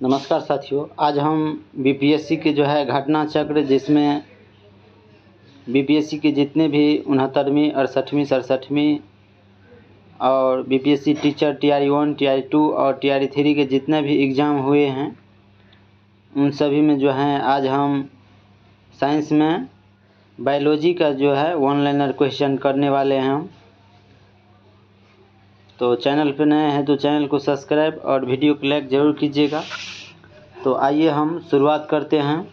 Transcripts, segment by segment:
नमस्कार साथियों, आज हम बीपीएससी के जो है घटना चक्र, जिसमें बीपीएससी के जितने भी 69वीं 68वीं 67वीं और बीपीएससी टीचर टीआरई 1 टीआरई 2 और टीआरई 3 के जितने भी एग्ज़ाम हुए हैं उन सभी में जो है आज हम साइंस में बायोलॉजी का जो है वन लाइनर क्वेश्चन करने वाले हैं हम। तो चैनल पर नए हैं तो चैनल को सब्सक्राइब और वीडियो को लाइक ज़रूर कीजिएगा। तो आइए हम शुरुआत करते हैं।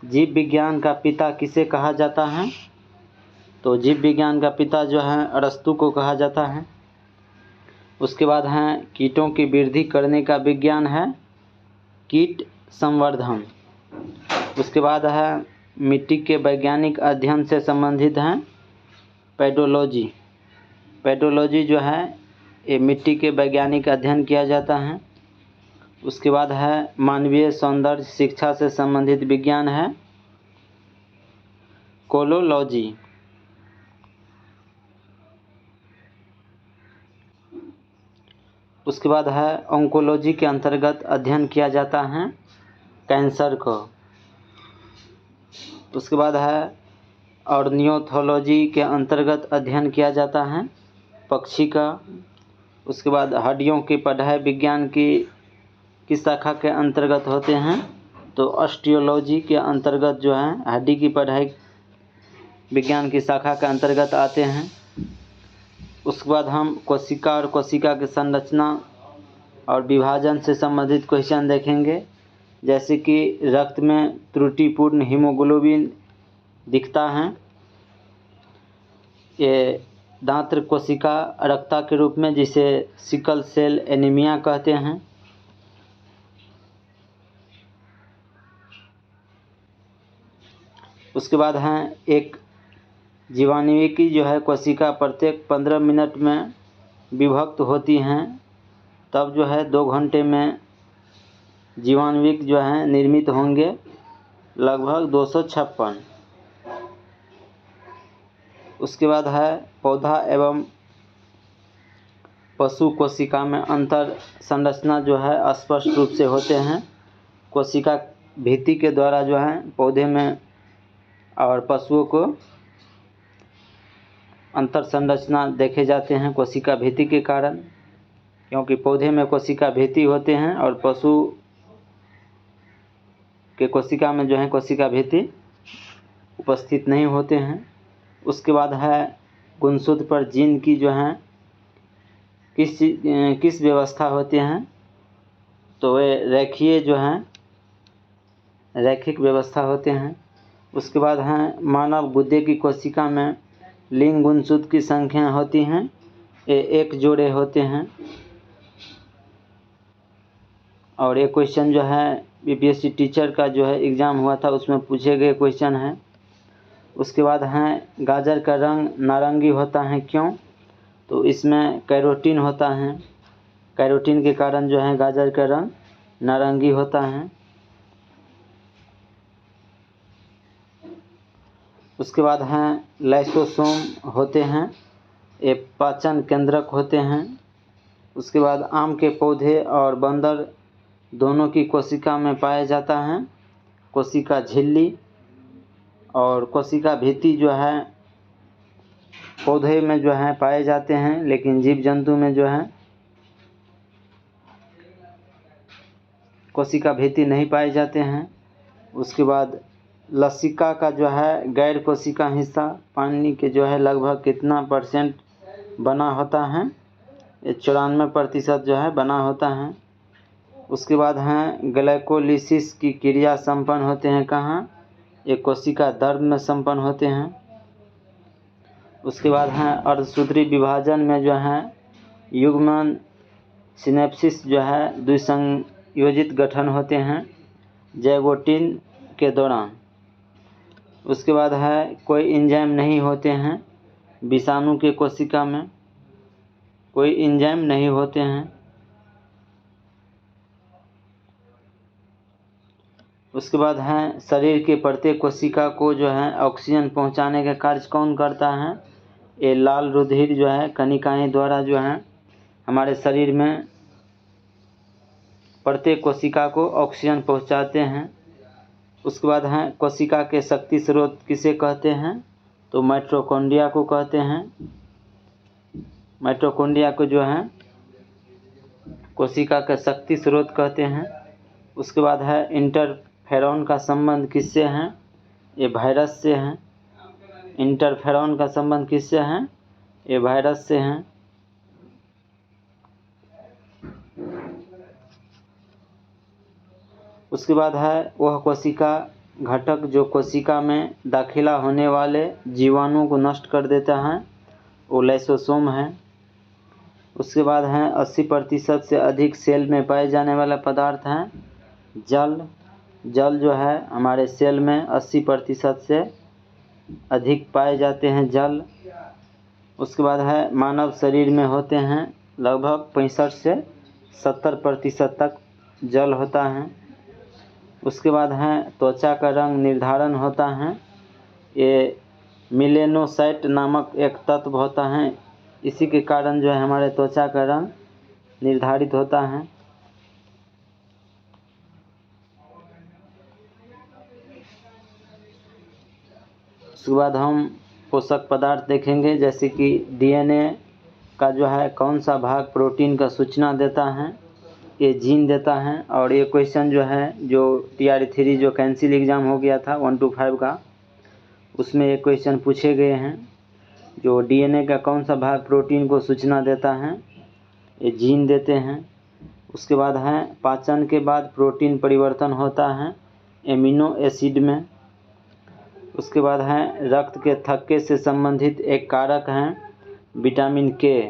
जीव विज्ञान का पिता किसे कहा जाता है? तो जीव विज्ञान का पिता जो है अरस्तु को कहा जाता है। उसके बाद है कीटों की वृद्धि करने का विज्ञान है कीट संवर्धन। उसके बाद है मिट्टी के वैज्ञानिक अध्ययन से संबंधित है पेडोलॉजी। पेडोलॉजी जो है ये मिट्टी के वैज्ञानिक अध्ययन किया जाता है। उसके बाद है मानवीय सौंदर्य शिक्षा से संबंधित विज्ञान है कोलोलॉजी। उसके बाद है ऑन्कोलॉजी के अंतर्गत अध्ययन किया जाता है कैंसर को। उसके बाद है ऑर्नियोथोलॉजी के अंतर्गत अध्ययन किया जाता है पक्षी का। उसके बाद हड्डियों की पढ़ाई विज्ञान की किस शाखा के अंतर्गत होते हैं? तो ऑस्टियोलॉजी के अंतर्गत जो है हड्डी की पढ़ाई विज्ञान की शाखा के अंतर्गत आते हैं। उसके बाद हम कोशिका और कोशिका की संरचना और विभाजन से संबंधित क्वेश्चन देखेंगे, जैसे कि रक्त में त्रुटिपूर्ण हीमोग्लोबिन दिखता है, ये दांत्र कोशिका अरक्ता के रूप में, जिसे सिकल सेल एनीमिया कहते हैं। उसके बाद हैं एक जीवाणुविकी जो है कोशिका प्रत्येक 15 मिनट में विभक्त होती हैं, तब जो है 2 घंटे में जीवाणुविक जो हैं निर्मित होंगे, लगभग 256। उसके बाद है पौधा एवं पशु कोशिका में अंतर संरचना जो है स्पष्ट रूप से होते हैं। कोशिका भित्ति के द्वारा जो है पौधे में और पशुओं को अंतर संरचना देखे जाते हैं कोशिका भित्ति के कारण, क्योंकि पौधे में कोशिका भित्ति होते हैं और पशु के कोशिका में जो है कोशिका भित्ति उपस्थित नहीं होते हैं। उसके बाद है गुणसूत्र पर जीन की जो है किस व्यवस्था होते हैं? तो वे रेखीय जो हैं रैखिक व्यवस्था होते हैं। उसके बाद हैं मानव गुर्दे की कोशिका में लिंग गुणसूत्र की संख्या होती हैं, ये 1 जोड़े होते हैं। और ये क्वेश्चन जो है बीपीएससी टीचर का जो है एग्ज़ाम हुआ था उसमें पूछे गए क्वेश्चन हैं। उसके बाद हैं गाजर का रंग नारंगी होता है क्यों? तो इसमें कैरोटीन होता है, कैरोटीन के कारण जो है गाजर का रंग नारंगी होता है। उसके बाद हैं लाइसोसोम होते हैं, ये पाचन केंद्रक होते हैं। उसके बाद आम के पौधे और बंदर दोनों की कोशिका में पाया जाता है कोशिका झिल्ली, और कोशिका भित्ति जो है पौधे में जो है पाए जाते हैं, लेकिन जीव जंतु में जो है कोशिका भित्ति नहीं पाए जाते हैं। उसके बाद लसिका का जो है गैर कोशिका हिस्सा पानी के जो है लगभग कितना % बना होता है? ये 94% जो है बना होता है। उसके बाद हैं ग्लाइकोलिसिस की क्रिया संपन्न होते हैं कहाँ? ये कोशिका द्रव में संपन्न होते हैं। उसके बाद हैं अर्धसूत्री विभाजन में जो है युग्मन सिनेप्सिस जो है द्विसंयोजित गठन होते हैं जैगोटिन के दौरान। उसके बाद है कोई एंजाइम नहीं होते हैं विषाणु के कोशिका में, कोई एंजाइम नहीं होते हैं। उसके बाद हैं शरीर के प्रत्येक कोशिका को जो है ऑक्सीजन पहुंचाने का कार्य कौन करता है? ये लाल रुधिर जो है कनिकाएं द्वारा जो है हमारे शरीर में प्रत्येक कोशिका को ऑक्सीजन पहुंचाते हैं। उसके बाद हैं कोशिका के शक्ति स्रोत किसे कहते हैं, तो माइटोकॉन्ड्रिया को कहते हैं। माइटोकॉन्ड्रिया को जो है कोशिका का शक्ति स्रोत कहते हैं। उसके बाद है इंटरफेरॉन का संबंध किससे है, ये वायरस से है। इंटरफेरॉन का संबंध किससे है, ये वायरस से है। उसके बाद है वह कोशिका घटक जो कोशिका में दाखिला होने वाले जीवाणुओं को नष्ट कर देता है, वो लाइसोसोम है। उसके बाद है 80% से अधिक सेल में पाए जाने वाला पदार्थ है जल। जल जो है हमारे सेल में 80% से अधिक पाए जाते हैं जल। उसके बाद है मानव शरीर में होते हैं लगभग 65 से 70% तक जल होता है। उसके बाद है त्वचा का रंग निर्धारण होता है, ये मेलेनोसाइट नामक एक तत्व होता है, इसी के कारण जो है हमारे त्वचा का रंग निर्धारित होता है। उसके बाद हम पोषक पदार्थ देखेंगे, जैसे कि डीएनए का जो है कौन सा भाग प्रोटीन का सूचना देता है, ये जीन देता है। और ये क्वेश्चन जो है जो TR3 जो कैंसिल एग्ज़ाम हो गया था 1 to 5 का, उसमें ये क्वेश्चन पूछे गए हैं। जो डीएनए का कौन सा भाग प्रोटीन को सूचना देता है, ये जीन देते हैं। उसके बाद है पाचन के बाद प्रोटीन परिवर्तन होता है एमिनो एसिड में। उसके बाद है रक्त के थक्के से संबंधित एक कारक है विटामिन के,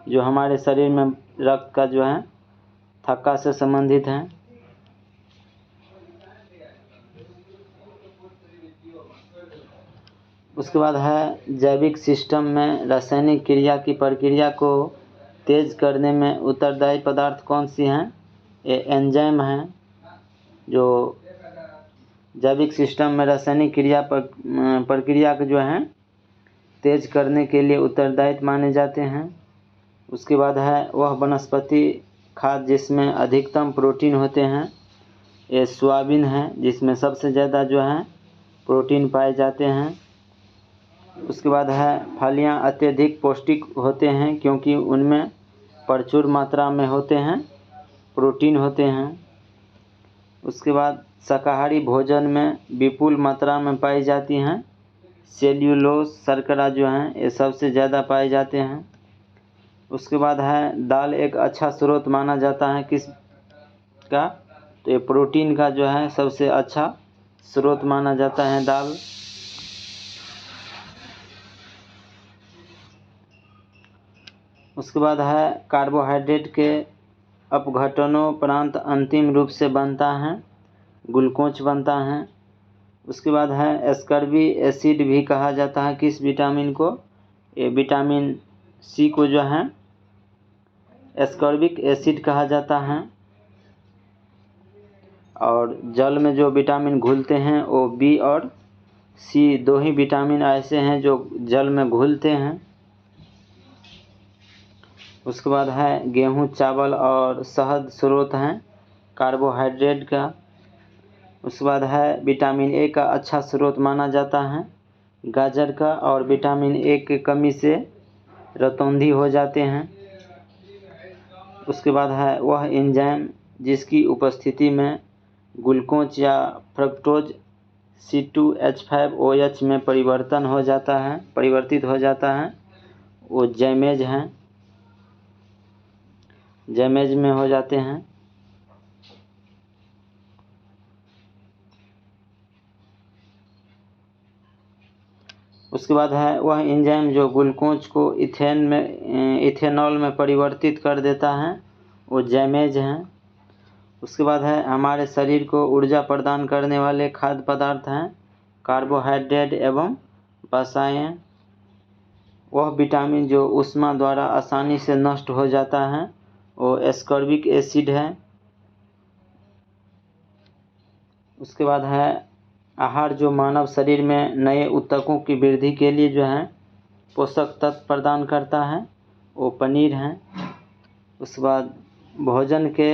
जो हमारे शरीर में रक्त का जो है थक्का से संबंधित है। उसके बाद है जैविक सिस्टम में रासायनिक क्रिया की प्रक्रिया को तेज करने में उत्तरदायी पदार्थ कौन सी हैं, ये एंजाइम हैं, जो जैविक सिस्टम में रासायनिक प्रक्रिया को जो है तेज करने के लिए उत्तरदायी माने जाते हैं। उसके बाद है वह वनस्पति खाद्य जिसमें अधिकतम प्रोटीन होते हैं, ये सोयाबीन है, जिसमें सबसे ज़्यादा जो है प्रोटीन पाए जाते हैं। उसके बाद है फलियां अत्यधिक पौष्टिक होते हैं क्योंकि उनमें प्रचुर मात्रा में होते हैं प्रोटीन होते हैं। उसके बाद शाकाहारी भोजन में विपुल मात्रा में पाई जाती हैं सेल्यूलोज शर्करा जो हैं, ये सबसे ज़्यादा पाए जाते हैं। उसके बाद है दाल एक अच्छा स्रोत माना जाता है किस का, तो ये प्रोटीन का जो है सबसे अच्छा स्रोत माना जाता है दाल। उसके बाद है कार्बोहाइड्रेट के अपघटनोपरांत अंतिम रूप से बनता है ग्लूकोज बनता है। उसके बाद है एस्कर्बिक एसिड भी कहा जाता है किस विटामिन को, ये विटामिन सी को जो है एस्कर्बिक एसिड कहा जाता है। और जल में जो विटामिन घुलते हैं वो बी और सी दो ही विटामिन ऐसे हैं जो जल में घुलते हैं। उसके बाद है गेहूं चावल और शहद स्रोत हैं कार्बोहाइड्रेट का। उसके बाद है विटामिन ए का अच्छा स्रोत माना जाता है गाजर का, और विटामिन ए की कमी से रतौंधी हो जाते हैं। उसके बाद है वह एंजाइम जिसकी उपस्थिति में ग्लूकोज या फ्रक्टोज C2H5OH में परिवर्तित हो जाता है, वो जैमेज हैं, जैमेज में हो जाते हैं। उसके बाद है वह एंजाइम जो ग्लूकोज को इथेनॉल में परिवर्तित कर देता है, वो जैमेज हैं। उसके बाद है हमारे शरीर को ऊर्जा प्रदान करने वाले खाद्य पदार्थ हैं कार्बोहाइड्रेट एवं वसाएं। वह विटामिन जो ऊष्मा द्वारा आसानी से नष्ट हो जाता है वो एस्कॉर्बिक एसिड है। उसके बाद है आहार जो मानव शरीर में नए ऊतकों की वृद्धि के लिए जो है पोषक तत्व प्रदान करता है, वो पनीर है। उसके बाद भोजन के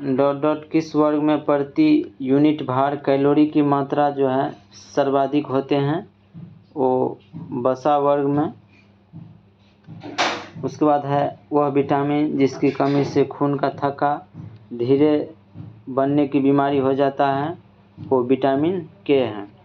डॉट डॉट किस वर्ग में प्रति यूनिट भार कैलोरी की मात्रा जो है सर्वाधिक होते हैं? वो वसा वर्ग में। उसके बाद है वह विटामिन जिसकी कमी से खून का थक्का धीरे बनने की बीमारी हो जाता है, वो विटामिन के है।